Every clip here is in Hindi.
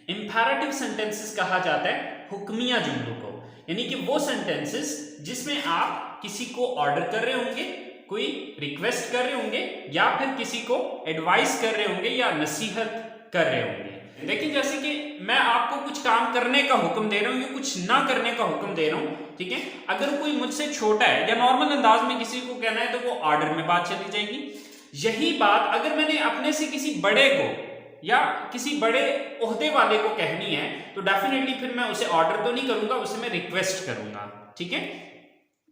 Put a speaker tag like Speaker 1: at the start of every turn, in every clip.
Speaker 1: इंपैरेटिव सेंटेंसेस कहा जाता है हुक्मिया जुमलों को, यानी कि वो सेंटेंसेस जिसमें आप किसी को ऑर्डर कर रहे होंगे, कोई रिक्वेस्ट कर रहे होंगे या फिर किसी को एडवाइस कर रहे होंगे या नसीहत कर रहे होंगे। लेकिन जैसे कि मैं आपको कुछ काम करने का हुक्म दे रहा हूं या कुछ ना करने का हुक्म दे रहा हूं, ठीक है। अगर कोई मुझसे छोटा है या नॉर्मल अंदाज में किसी को कहना है तो वो ऑर्डर में बात चली जाएगी। यही बात अगर मैंने अपने से किसी बड़े को या किसी बड़े ओहदे वाले को कहनी है तो डेफिनेटली फिर मैं उसे ऑर्डर तो नहीं करूंगा, उसे मैं रिक्वेस्ट करूंगा, ठीक है।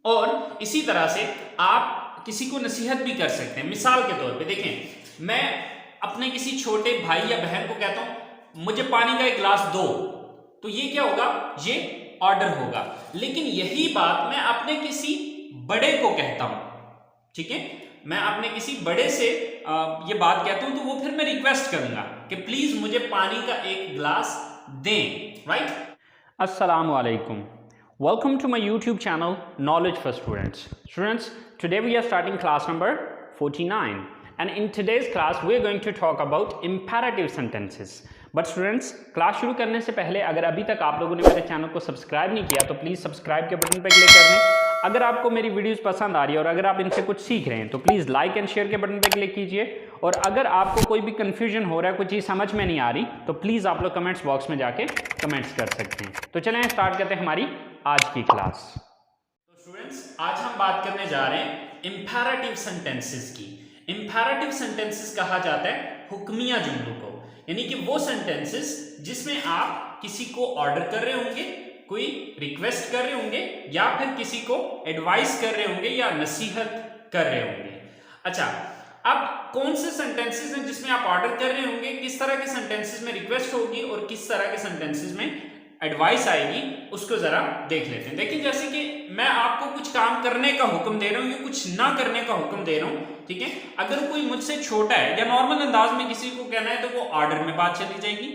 Speaker 1: और इसी तरह से आप किसी को नसीहत भी कर सकते हैं। मिसाल के तौर पे देखें, मैं अपने किसी छोटे भाई या बहन को कहता हूं मुझे पानी का एक गिलास दो, तो ये क्या होगा, ये ऑर्डर होगा। लेकिन यही बात मैं अपने किसी बड़े को कहता हूं, ठीक है, मैं अपने किसी बड़े से ये बात कहता हूं तो वो फिर मैं रिक्वेस्ट करूंगा कि प्लीज मुझे पानी का एक गिलास दें, right.
Speaker 2: Assalamu alaikum. Welcome to my YouTube channel Knowledge for Students. Students, today we are starting class number 49 and in today's class we are going to talk about imperative sentences. But students, class शुरू करने से पहले अगर अभी तक आप लोगों ने मेरे चैनल को सब्सक्राइब नहीं किया तो प्लीज़ सब्सक्राइब के बटन पर क्लिक कर दें। अगर आपको मेरी वीडियोस पसंद आ रही है और अगर आप इनसे कुछ सीख रहे हैं तो प्लीज़ लाइक एंड शेयर के बटन पर क्लिक कीजिए। और अगर आपको कोई भी कन्फ्यूजन हो रहा है, कोई चीज़ समझ में नहीं आ रही तो प्लीज़ आप लोग कमेंट्स बॉक्स में जाके कमेंट्स कर सकते हैं। तो चलें स्टार्ट करते हैं हमारी आज की क्लास।
Speaker 1: तो स्टूडेंट्स, आज हम बात करने जा रहे हैं इंपैरेटिव सेंटेंसेस की। इंपैरेटिव सेंटेंसेस कहा जाता है हुक्मिया जुमलों को, यानी कि वो सेंटेंसेस जिसमें आप किसी को ऑर्डर कर रहे होंगे, कोई रिक्वेस्ट कर रहे होंगे या फिर किसी को एडवाइस कर रहे होंगे या नसीहत कर रहे होंगे। अच्छा, अब कौन से सेंटेंसेस हैं जिसमें आप ऑर्डर कर रहे होंगे, किस तरह के सेंटेंसेस में रिक्वेस्ट होगी और किस तरह के सेंटेंसेस में एडवाइस आएगी, उसको जरा देख लेते हैं। देखिए, जैसे कि मैं आपको कुछ काम करने का हुक्म दे रहा हूं या कुछ ना करने का हुक्म दे रहा हूं, ठीक है। अगर कोई मुझसे छोटा है या नॉर्मल अंदाज में किसी को कहना है तो वो ऑर्डर में बात चली जाएगी।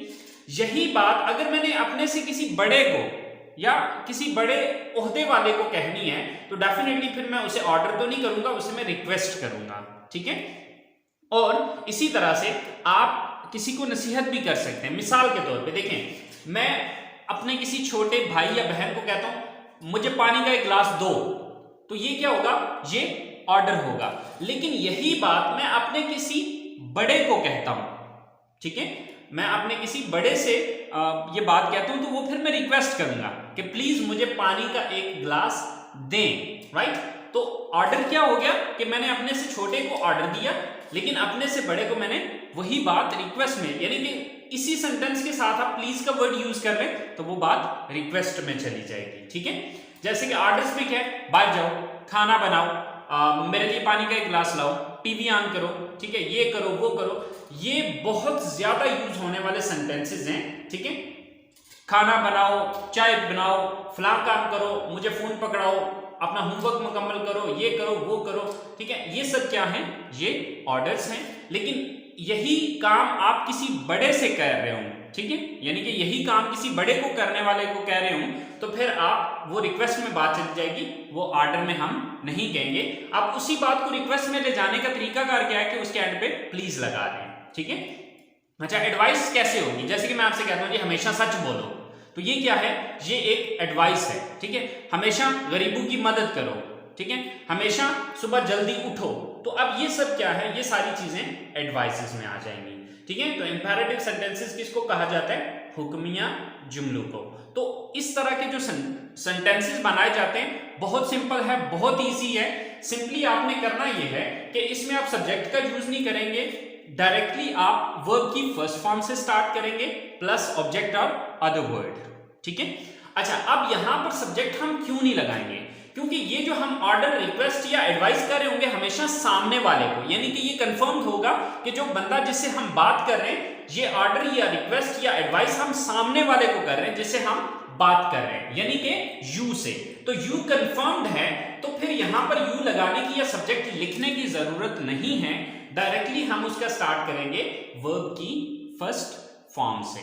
Speaker 1: यही बात अगर मैंने अपने से किसी बड़े को या किसी बड़े ओहदे वाले को कहनी है तो डेफिनेटली फिर मैं उसे ऑर्डर तो नहीं करूंगा, उसे मैं रिक्वेस्ट करूंगा, ठीक है। और इसी तरह से आप किसी को नसीहत भी कर सकते हैं। मिसाल के तौर पे देखें, मैं अपने किसी छोटे भाई या बहन को कहता हूं मुझे पानी का एक गिलास दो, तो ये क्या होगा, ये ऑर्डर होगा। लेकिन यही बात मैं अपने किसी बड़े को कहता हूं, ठीक है, मैं अपने किसी बड़े से ये बात कहता हूं तो वो फिर मैं रिक्वेस्ट करूंगा कि प्लीज मुझे पानी का एक गिलास दें, राइट। तो ऑर्डर क्या हो गया कि मैंने अपने से छोटे को ऑर्डर दिया, लेकिन अपने से बड़े को मैंने वही बात रिक्वेस्ट में, यानी कि इसी सेंटेंस के साथ आप प्लीज का वर्ड यूज कर रहे हैं तो वो बात रिक्वेस्ट में चली जाएगी, ठीक है। जैसे कि ऑर्डर्स में क्या है, बाहर जाओ, खाना बनाओ, मेरे लिए पानी का एक गिलास लाओ, टीवी ऑन करो, ठीक है, ये करो वो करो। ये बहुत ज्यादा यूज होने वाले सेंटेंसेस हैं, ठीक है। खाना बनाओ, चाय बनाओ, फला काम करो, मुझे फोन पकड़ाओ, अपना होमवर्क मुकम्मल करो, ये करो वो करो, ठीक है। ये सब क्या है, ये ऑर्डर्स हैं। लेकिन यही काम आप किसी बड़े से कर रहे हो, ठीक है, यानी कि यही काम किसी बड़े को करने वाले को कह रहे हो तो फिर आप वो रिक्वेस्ट में बात चली जाएगी, वो ऑर्डर में हम नहीं कहेंगे। आप उसी बात को रिक्वेस्ट में ले जाने का तरीकाकार क्या है कि उसके एंड पे प्लीज लगा दें, ठीक है। अच्छा, एडवाइस कैसे होगी, जैसे कि मैं आपसे कहता हूं जी हमेशा सच बोलो, तो ये क्या है, ये एक एडवाइस है, ठीक है। हमेशा गरीबों की मदद करो, ठीक है, हमेशा सुबह जल्दी उठो। तो अब ये सब क्या है, ये सारी चीजें एडवाइसेस में आ जाएंगी, ठीक है। तो इंपैरेटिव सेंटेंसेस किसको कहा जाता है, हुक्मिया जुमलों को। तो इस तरह के जो सेंटेंसेस बनाए जाते हैं बहुत सिंपल है, बहुत इजी है। सिंपली आपने करना ये है कि इसमें आप सब्जेक्ट का यूज नहीं करेंगे, डायरेक्टली आप वर्ब की फर्स्ट फॉर्म से स्टार्ट करेंगे प्लस ऑब्जेक्ट और अदर वर्ड, ठीक है। अच्छा, अब यहां पर सब्जेक्ट हम क्यों नहीं लगाएंगे, क्योंकि ये जो हम ऑर्डर, रिक्वेस्ट या एडवाइस कर रहे होंगे हमेशा सामने वाले को, यानी कि ये कंफर्म होगा कि जो बंदा जिससे हम बात कर रहे हैं, ये ऑर्डर या रिक्वेस्ट या एडवाइस हम सामने वाले को कर रहे हैं जिससे हम बात कर रहे हैं, यानी कि यू से। तो यू कंफर्म्ड है तो फिर यहां पर यू लगाने की या सब्जेक्ट लिखने की जरूरत नहीं है, डायरेक्टली हम उसका स्टार्ट करेंगे वर्ब की फर्स्ट फॉर्म से,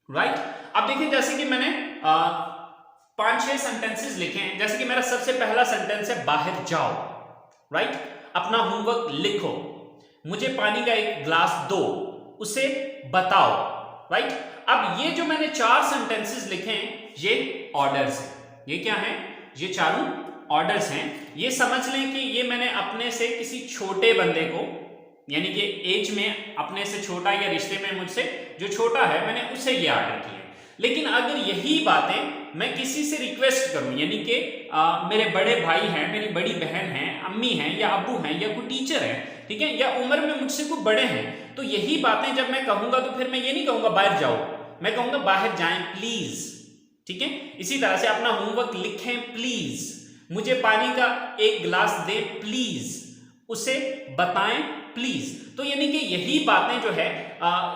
Speaker 1: राइट। अब देखिए, जैसे कि मैंने 5-6 सेंटेंसेस लिखे हैं। जैसे कि मेरा सबसे पहला सेंटेंस है बाहर जाओ, राइट, अपना होमवर्क लिखो, मुझे पानी का एक ग्लास दो, उसे बताओ, राइट। अब ये जो मैंने 4 सेंटेंसेस लिखे हैं ये ऑर्डर्स हैं। ये क्या है? ये चारों ऑर्डर्स हैं। ये समझ लें कि ये मैंने अपने से किसी छोटे बंदे को, यानी कि एज में अपने से छोटा या रिश्ते में मुझसे जो छोटा है, मैंने उसे ये ऑर्डर किया है। लेकिन अगर यही बातें मैं किसी से रिक्वेस्ट करूं, यानी कि मेरे बड़े भाई हैं, मेरी बड़ी बहन है, अम्मी हैं या अब्बू हैं या कोई टीचर है, ठीक है, या उम्र में मुझसे कोई बड़े हैं, तो यही बातें जब मैं कहूंगा तो फिर मैं ये नहीं कहूंगा बाहर जाओ, मैं कहूंगा बाहर जाएं प्लीज। ठीक है, इसी तरह से अपना होमवर्क लिखें प्लीज, मुझे पानी का एक गिलास दे प्लीज, उसे बताएं प्लीज। तो यानी कि यही बातें जो है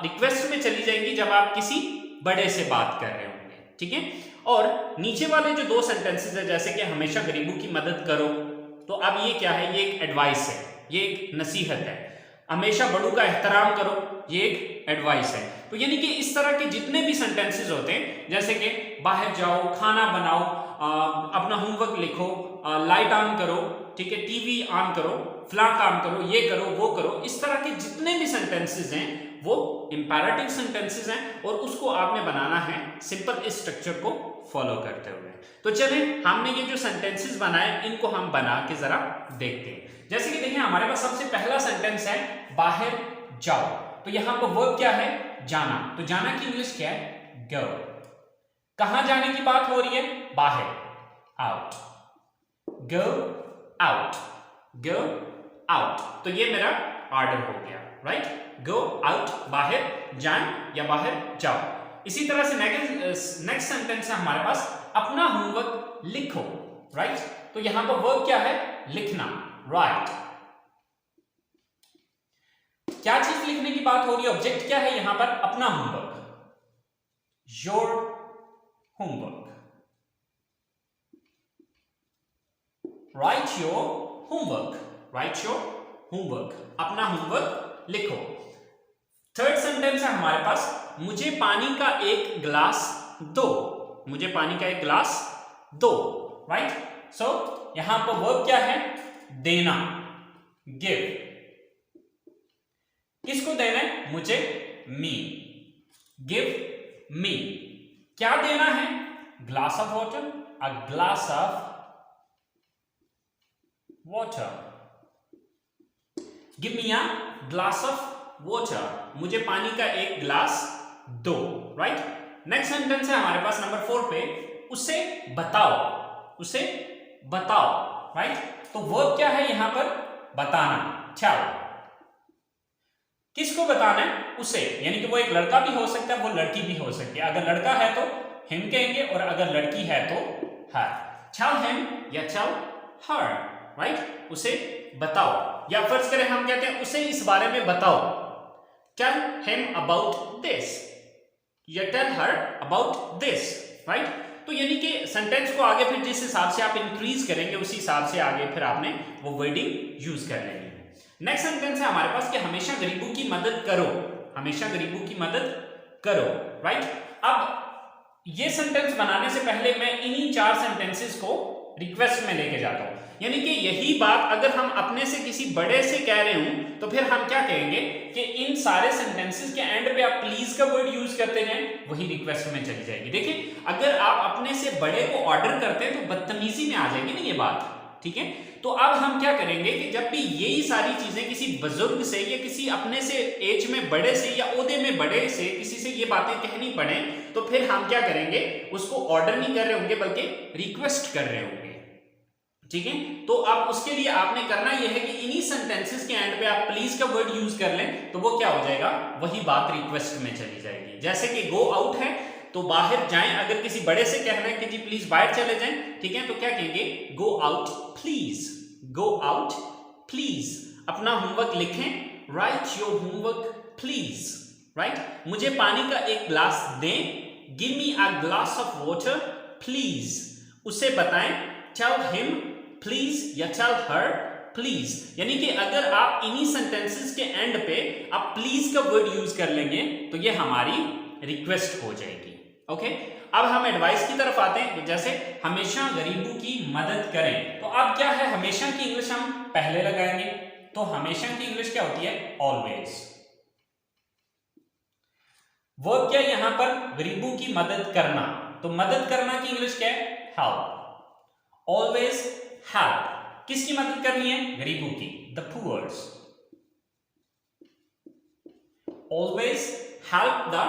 Speaker 1: रिक्वेस्ट में चली जाएंगी जब आप किसी बड़े से बात कर रहे होंगे। ठीक है, और नीचे वाले जो 2 सेंटेंसेस है, जैसे कि हमेशा गरीबों की मदद करो, तो अब ये क्या है? ये एक एडवाइस है, ये एक नसीहत है। हमेशा बड़ों का एहतराम करो, ये एक एडवाइस है। तो यानी कि इस तरह के जितने भी सेंटेंसेस होते हैं, जैसे कि बाहर जाओ, खाना बनाओ, अपना होमवर्क लिखो, लाइट ऑन करो, ठीक है, टीवी ऑन करो, फला काम करो, ये करो, वो करो, इस तरह के जितने भी सेंटेंसेस हैं वो इंपैरेटिव सेंटेंसेस हैं और उसको आपने बनाना है सिंपल स्ट्रक्चर को फॉलो करते हुए। तो चलें, हमने ये जो सेंटेंसेस बनाए इनको हम बना के जरा देखते हैं। जैसे कि देखिए, हमारे पास सबसे पहला सेंटेंस है बाहर जाओ। तो यहां पर वर्ब क्या है? जाना। तो जाना की इंग्लिश क्या है? गो। कहां जाने की बात हो रही है? बाहर, out, go out, go out. तो ये मेरा ऑर्डर हो गया, राइट? गो आउट, बाहर जाएं या बाहर जाओ। इसी तरह से नेक्स्ट सेंटेंस है हमारे पास, अपना होमवर्क लिखो, राइट? तो यहां पर वर्ब क्या है? लिखना, राइट। क्या चीज लिखने की बात हो रही है? ऑब्जेक्ट क्या है यहां पर? अपना homework, your homework, right your homework, right your homework, अपना होमवर्क लिखो। थर्ड सेंटेंस है हमारे पास, मुझे पानी का एक गिलास दो, मुझे पानी का एक गिलास दो, राइट? सो यहां पर वर्ब क्या है? देना, गिव। किसको देना है? मुझे, मी, गिव मी। क्या देना है? Glass of water, a glass of water, give me a glass of water, मुझे पानी का एक ग्लास दो, राइट? नेक्स्ट सेंटेंस है हमारे पास नंबर 4 पे, उसे बताओ, उसे बताओ, राइट? तो वर्ब क्या है यहां पर? बताना, टेल। किसको बताना है? उसे, यानी कि वो एक लड़का भी हो सकता है, वो लड़की भी हो सकती है। अगर लड़का है तो हिम कहेंगे और अगर लड़की है तो हर। टेल हिम या टेल हर, राइट? उसे बताओ, या फर्ज करें हम कहते हैं उसे इस बारे में बताओ, टेल हिम अबाउट दिस या tell her about this, right? तो यानी कि सेंटेंस को आगे फिर जिस हिसाब से आप इंक्रीज करेंगे उसी हिसाब से आगे फिर आपने वो वर्डिंग यूज कर लेनी है। नेक्स्ट सेंटेंस है हमारे पास कि हमेशा गरीबों की मदद करो, हमेशा गरीबों की मदद करो, राइट? अब ये सेंटेंस बनाने से पहले मैं इन्हीं 4 सेंटेंसेस को रिक्वेस्ट में लेके जाता हूं। यानी कि यही बात अगर हम अपने से किसी बड़े से कह रहे हूं तो फिर हम क्या कहेंगे कि इन सारे सेंटेंसेस के एंड पे आप प्लीज का वर्ड यूज करते जाएं, वही रिक्वेस्ट में चली जाएगी। देखिए, अगर आप अपने से बड़े को ऑर्डर करते हैं तो बदतमीजी में आ जाएगी ना ये बात, ठीक है? तो अब हम क्या करेंगे कि जब भी यही सारी चीजें किसी बुजुर्ग से या किसी अपने से एज में बड़े से या ओहदे में बड़े से किसी से ये बातें कहनी पड़े तो फिर हम क्या करेंगे, उसको ऑर्डर नहीं कर रहे होंगे बल्कि रिक्वेस्ट कर रहे होंगे, ठीक है? तो अब उसके लिए आपने करना यह है कि इन्हीं सेंटेंसेस के एंड पे आप प्लीज का वर्ड यूज कर लें तो वो क्या हो जाएगा, वही बात रिक्वेस्ट में चली जाएगी। जैसे कि गो आउट है तो बाहर जाएं, अगर किसी बड़े से कहना है कि जी प्लीज बाहर चले जाएं, ठीक है, तो क्या कहेंगे, go out please, go out please. अपना होमवर्क लिखें, right your homework please, right? मुझे पानी का एक ग्लास दें, give me a glass of water please. उसे बताएं, टेल हिम प्लीज या टेल हर प्लीज। यानी कि अगर आप इन्हीं सेंटेंसेस के एंड पे आप प्लीज का वर्ड यूज कर लेंगे तो ये हमारी रिक्वेस्ट हो जाएगी। ओके, अब हम एडवाइस की तरफ आते हैं। जैसे हमेशा गरीबों की मदद करें, तो अब क्या है, हमेशा की इंग्लिश हम पहले लगाएंगे, तो हमेशा की इंग्लिश क्या होती है, ऑलवेज। वर्ब क्या है यहां पर? गरीबों की मदद करना। तो मदद करना की इंग्लिश क्या है? हेल्प। Always help. किसकी मदद करनी है? गरीबों की, the poors. Always help the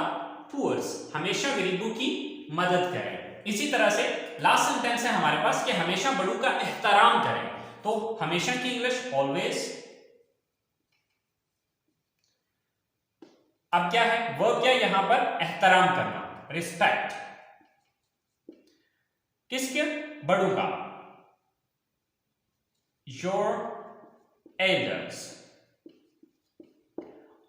Speaker 1: poors, हमेशा गरीबों की मदद करें। इसी तरह से लास्ट सेंटेंस है हमारे पास कि हमेशा बड़ों का एहतराम करें। तो हमेशा की इंग्लिश ऑलवेज। अब क्या है? वर्ब क्या है यहां पर? एहतराम करना, रिस्पेक्ट। किसके? बड़ों का, your elders.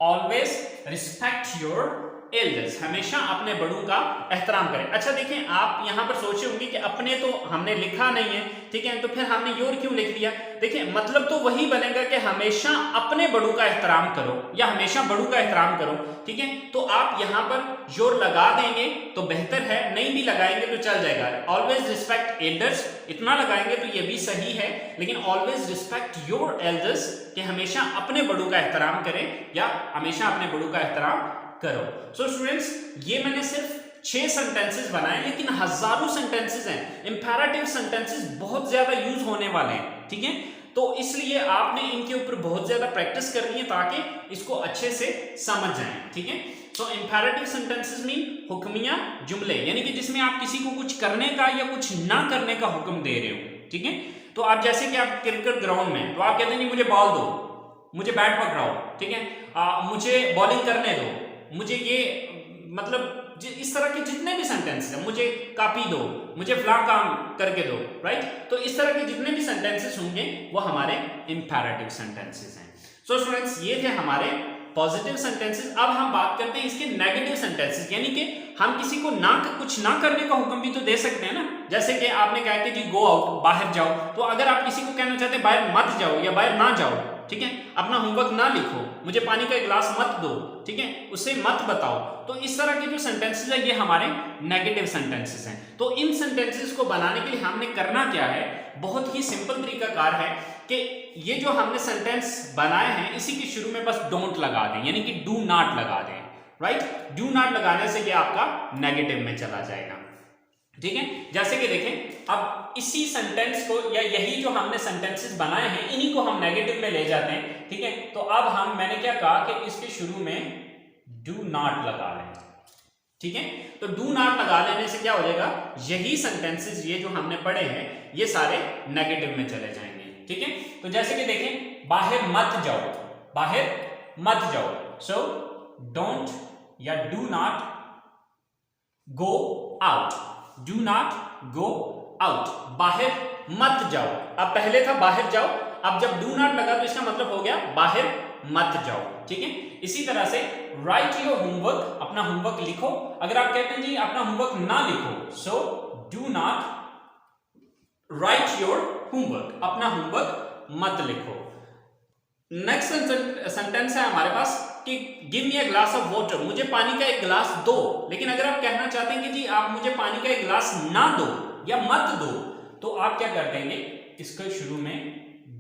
Speaker 1: Always respect your elders, हमेशा अपने बड़ों का एहतराम करें। अच्छा देखें, आप यहां पर सोचे होंगे कि अपने तो हमने लिखा नहीं है, ठीक है, तो फिर हमने योर क्यों लिख दिया? देखिए मतलब तो वही बनेगा कि हमेशा अपने बड़ों का एहतराम करो या हमेशा बड़ों का एहतराम करो, ठीक है। तो आप यहां पर योर लगा देंगे तो बेहतर है, नहीं भी लगाएंगे तो चल जाएगा। ऑलवेज रिस्पेक्ट एल्डर्स इतना लगाएंगे तो ये भी सही है, लेकिन ऑलवेज रिस्पेक्ट योर एल्डर्स कि हमेशा अपने बड़ों का एहतराम करें या हमेशा अपने बड़ों का एहतराम करो। सो स्टूडेंट्स, ये मैंने सिर्फ 6 सेंटेंसेस बनाए, लेकिन हजारों सेंटेंसेस हैं। इंपेरेटिव सेंटेंसेस बहुत ज्यादा यूज होने वाले हैं, ठीक है, तो इसलिए आपने इनके ऊपर बहुत ज्यादा प्रैक्टिस करनी है ताकि इसको अच्छे से समझ जाएं, ठीक है। सो इंपेरेटिव सेंटेंसेस मीन हुक्मिया जुमले, यानी कि जिसमें आप किसी को कुछ करने का या कुछ ना करने का हुक्म दे रहे हो, ठीक है। तो आप जैसे कि आप क्रिकेट ग्राउंड में, तो आप कहते हैं मुझे बॉल दो, मुझे बैट पकड़ाओ, ठीक है, मुझे बॉलिंग करने दो, मुझे ये मतलब इस तरह के जितने भी सेंटेंसेस हैं, मुझे कॉपी दो, मुझे फला काम करके दो, राइट। तो इस तरह के जितने भी सेंटेंसेस होंगे वो हमारे इंपेरेटिव सेंटेंसेस हैं। सो स्टूडेंट्स, ये थे हमारे पॉजिटिव सेंटेंसेस। अब हम बात करते हैं इसके नेगेटिव सेंटेंसेस, यानी कि हम किसी को कुछ ना करने का हुक्म भी तो दे सकते हैं ना। जैसे कि आपने कहा कि जी गो आउट, बाहर जाओ, तो अगर आप किसी को कहना चाहते हैं बाहर मत जाओ या बाहर ना जाओ, ठीक है, अपना होमवर्क ना लिखो, मुझे पानी का गिलास मत दो, ठीक है, उसे मत बताओ, तो इस तरह के जो सेंटेंसेस है ये हमारे नेगेटिव सेंटेंसेस हैं। तो इन सेंटेंसेस को बनाने के लिए हमने करना क्या है? बहुत ही सिंपल तरीकाकार है कि ये जो हमने सेंटेंस बनाए हैं इसी के शुरू में बस डोंट लगा दें, यानी कि डू नॉट लगा दें, राइट। डू नॉट लगाने से ये आपका नेगेटिव में चला जाएगा, ठीक है। जैसे कि देखें, अब इसी सेंटेंस को या यही जो हमने सेंटेंसेस बनाए हैं इन्हीं को हम नेगेटिव में ले जाते हैं, ठीक है। तो अब मैंने क्या कहा कि इसके शुरू में डू नॉट लगा लें, ठीक है। तो डू नॉट लगा लेने से क्या हो जाएगा? यही सेंटेंसेस ये जो हमने पढ़े हैं ये सारे नेगेटिव में चले जाएंगे, ठीक है। तो जैसे कि देखें, बाहर मत जाओ, बाहर मत जाओ, सो डोंट या do not go out, do not go out, बाहर मत जाओ। अब पहले था बाहर जाओ, अब जब डू नॉट लगा तो इसका मतलब हो गया बाहर मत जाओ, ठीक है। इसी तरह से राइट योर होमवर्क, अपना होमवर्क लिखो। अगर आप कहते हैं जी अपना होमवर्क ना लिखो, so do not right your homework, अपना होमवर्क मत लिखो। नेक्स्ट सेंटेंस है हमारे पास कि give me a glass of water, मुझे पानी का एक गिलास दो। लेकिन अगर आप कहना चाहते हैं कि जी आप मुझे पानी का एक गिलास ना दो या मत दो, तो आप क्या कर देंगे? इसके शुरू में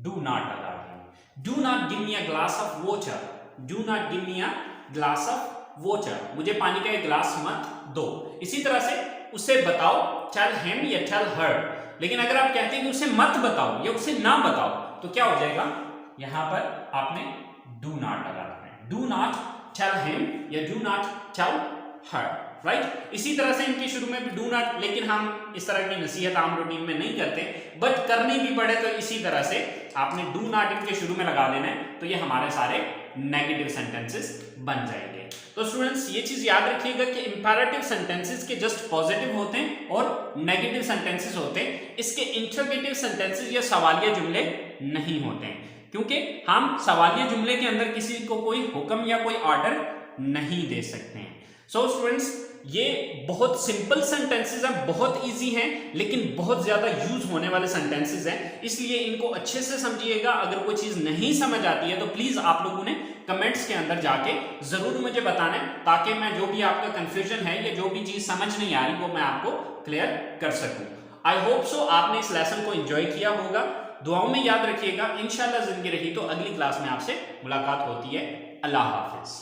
Speaker 1: डू नॉट लगा देंगे। Do not give me a glass of water, do not give me a glass of water, मुझे पानी का एक गिलास मत दो। इसी तरह से उसे बताओ, टेल हिम या टेल हर। लेकिन अगर आप कहते हैं कि उसे मत बताओ या उसे ना बताओ, तो क्या हो जाएगा? यहां पर आपने डू नॉट लगा देना है, डू नॉट टेल हिम या do not tell her, right. इसी तरह से इनके शुरू में भी डू नॉट, लेकिन हम इस तरह की नसीहत आम रूटीन में नहीं करते, बट करनी भी पड़े तो इसी तरह से आपने डू नॉट इनके शुरू में लगा देना है, तो ये हमारे सारे नेगेटिव सेंटेंसेस बन जाएंगे। तो स्टूडेंट्स, ये चीज याद रखिएगा कि इंपेरेटिव सेंटेंसेस के जस्ट पॉजिटिव होते हैं और नेगेटिव सेंटेंसेस होते हैं, इसके इंटरोगेटिव सेंटेंसेस या सवालिया जुमले नहीं होते हैं, क्योंकि हम सवालिया जुमले के अंदर किसी को कोई हुक्म या कोई ऑर्डर नहीं दे सकते हैं। सो स्टूडेंट्स, ये बहुत सिंपल सेंटेंसेस हैं, बहुत इजी हैं, लेकिन बहुत ज्यादा यूज होने वाले सेंटेंसेस हैं, इसलिए इनको अच्छे से समझिएगा। अगर कोई चीज नहीं समझ आती है तो प्लीज आप लोगों ने कमेंट्स के अंदर जाके जरूर मुझे बताना है, ताकि मैं जो भी आपका कंफ्यूजन है या जो भी चीज समझ नहीं आ रही वो मैं आपको क्लियर कर सकूं। आई होप सो आपने इस लेसन को एंजॉय किया होगा। दुआओं में याद रखिएगा। इंशाल्लाह जिंदगी रही तो अगली क्लास में आपसे मुलाकात होती है। अल्लाह हाफिज।